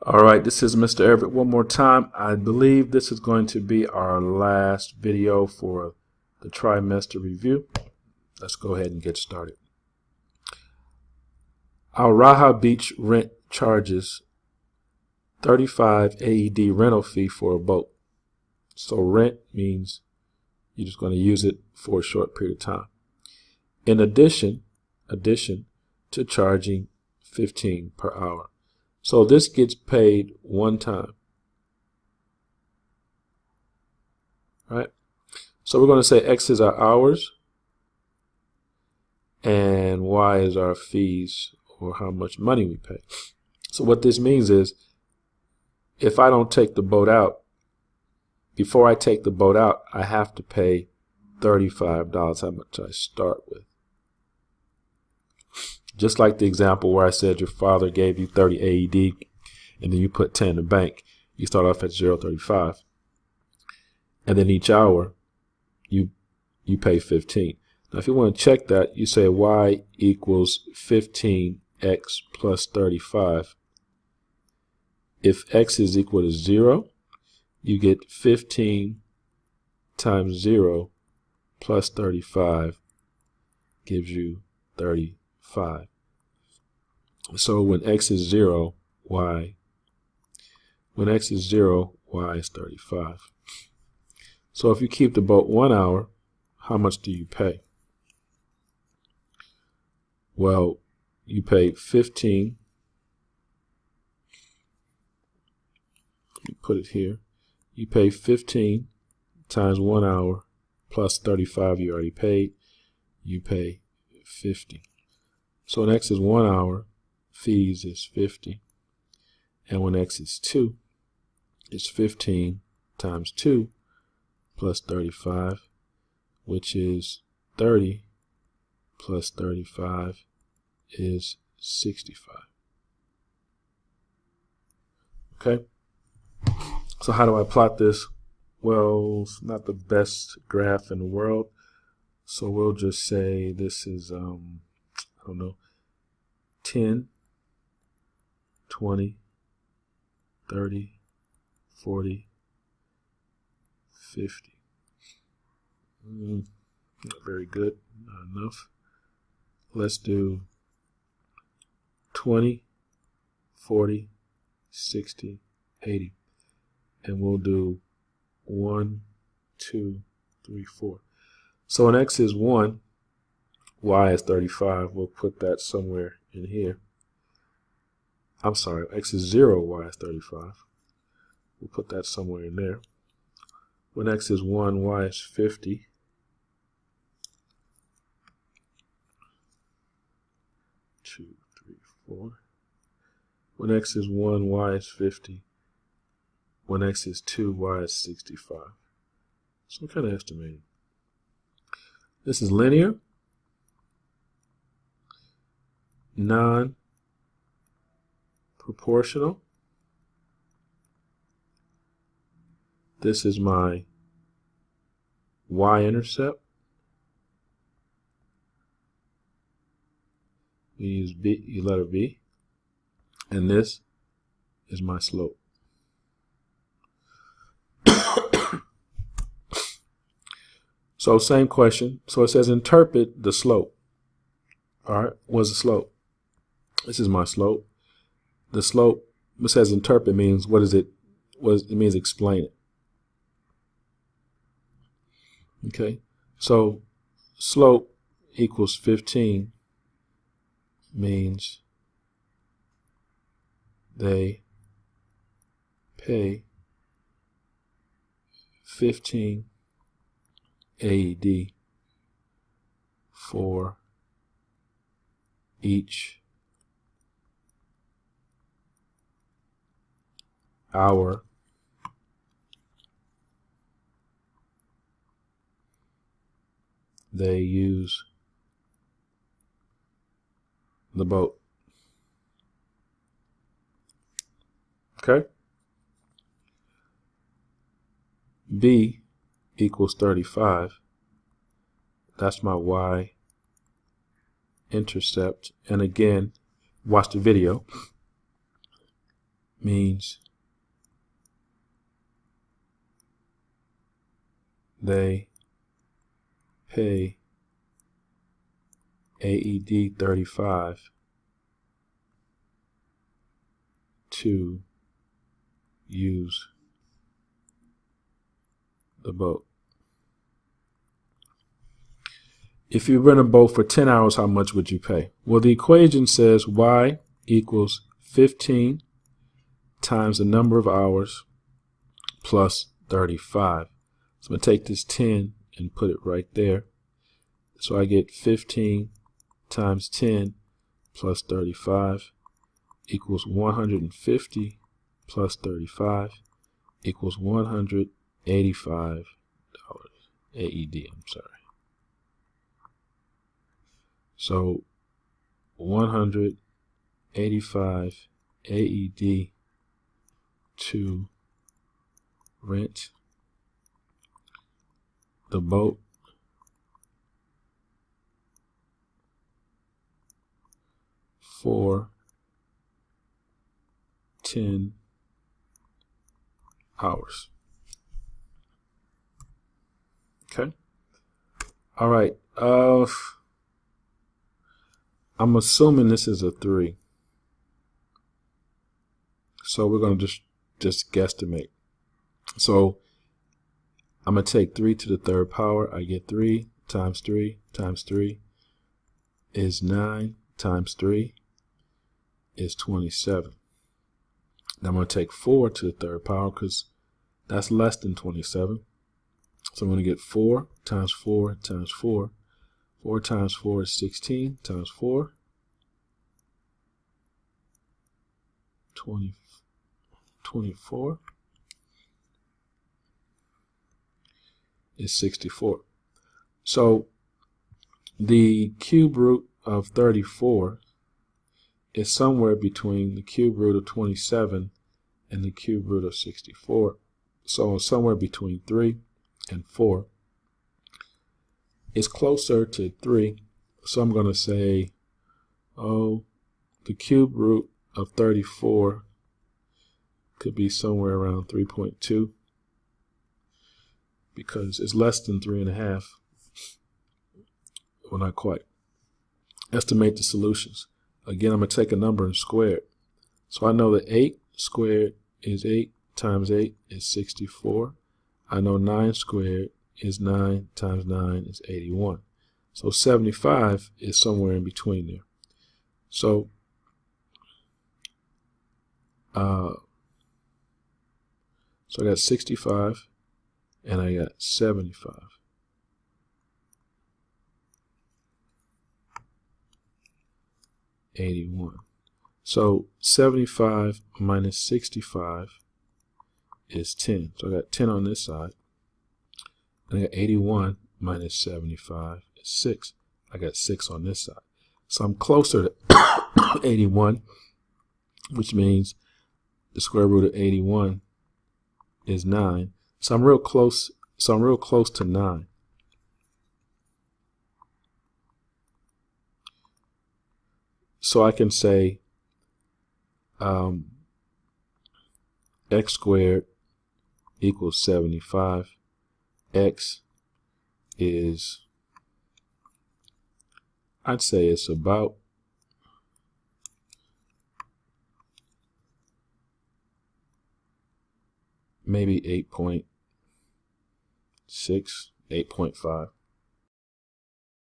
All right, this is Mr. Everett one more time. I believe this is going to be our last video for the trimester review. Let's go ahead and get started. Our Raha Beach rent charges 35 AED rental fee for a boat. So rent means you're just going to use it for a short period of time. In addition to charging 15 per hour. So this gets paid one time. Right? So we're going to say X is our hours and Y is our fees, or how much money we pay. So what this means is, if I don't take the boat out, before I take the boat out, I have to pay $35, how much I start with. Just like the example where I said your father gave you 30 AED and then you put 10 in the bank. You start off at 0.35. And then each hour you pay 15. Now if you want to check that, you say Y equals 15X plus 35. If X is equal to 0, you get 15 times 0 plus 35 gives you 35. So when X is 0, Y is 35. So if you keep the boat 1 hour, how much do you pay? Well, you pay 15. Let me put it here. You pay 15 times 1 hour plus 35 you already paid. You pay 50. So when X is 1 hour, fees is 50. And when X is 2, it's 15 times 2 plus 35, which is 30 plus 35 is 65. Okay? So how do I plot this? Well, it's not the best graph in the world. So we'll just say this is, I don't know, 10, 20, 30, 40, 50. Not very good, not enough. Let's do 20, 40, 60, 80. And we'll do 1, 2, 3, 4. So when X is 1, Y is 35. We'll put that somewhere in here. I'm sorry, X is 0, Y is 35. We'll put that somewhere in there. When X is 1, Y is 50. Two, three, 4. When X is 1, Y is 50. When X is 2, Y is 65. So what kind of estimating? This is linear, non-proportional. This is my y-intercept. We use B, letter B. And this is my slope. So same question. So it says interpret the slope. All right, what's the slope? This is my slope. The slope, it says interpret means what is it? It means explain it. Okay, so slope equals 15 means they pay 15 AED for each hour they use the boat. Okay? B equals 35. That's my y-intercept. And again, watch the video. means they pay AED 35 to use the boat. If you rent a boat for 10 hours, how much would you pay? Well, the equation says y equals 15 times the number of hours plus 35. So I'm going to take this 10 and put it right there. So I get 15 times 10 plus 35 equals 150 plus 35 equals $185 AED, I'm sorry. So 185 AED to rent the boat for 10 hours. Okay. All right. I'm assuming this is a 3. So we're going to just guesstimate. So I'm going to take 3 to the third power. I get 3 times 3 times 3 is 9 times 3 is 27. Now I'm going to take 4 to the third power because that's less than 27. So I'm going to get 4 times 4 times 4. 4 times 4 is 16 times 4. 24 is 64. So the cube root of 34 is somewhere between the cube root of 27 and the cube root of 64. So somewhere between 3 and 4. It's closer to 3. So I'm going to say, the cube root of 34 could be somewhere around 3.2 because it's less than 3.5. Well, not quite. Estimate the solutions. Again, I'm going to take a number and square it. So I know that 8 squared is 8 times 8 is 64. I know 9 squared is 9 times 9 is 81. So 75 is somewhere in between there. So I got 65 and I got 75. $81. So 75 minus 65 is 10. So I got 10 on this side. And I got 81 minus 75 is 6. I got 6 on this side. So I'm closer to 81, which means the square root of 81 is 9. So I'm real close. So I'm real close to 9. So I can say x squared equals 75. X is, I'd say it's about maybe 8.6, 8.5.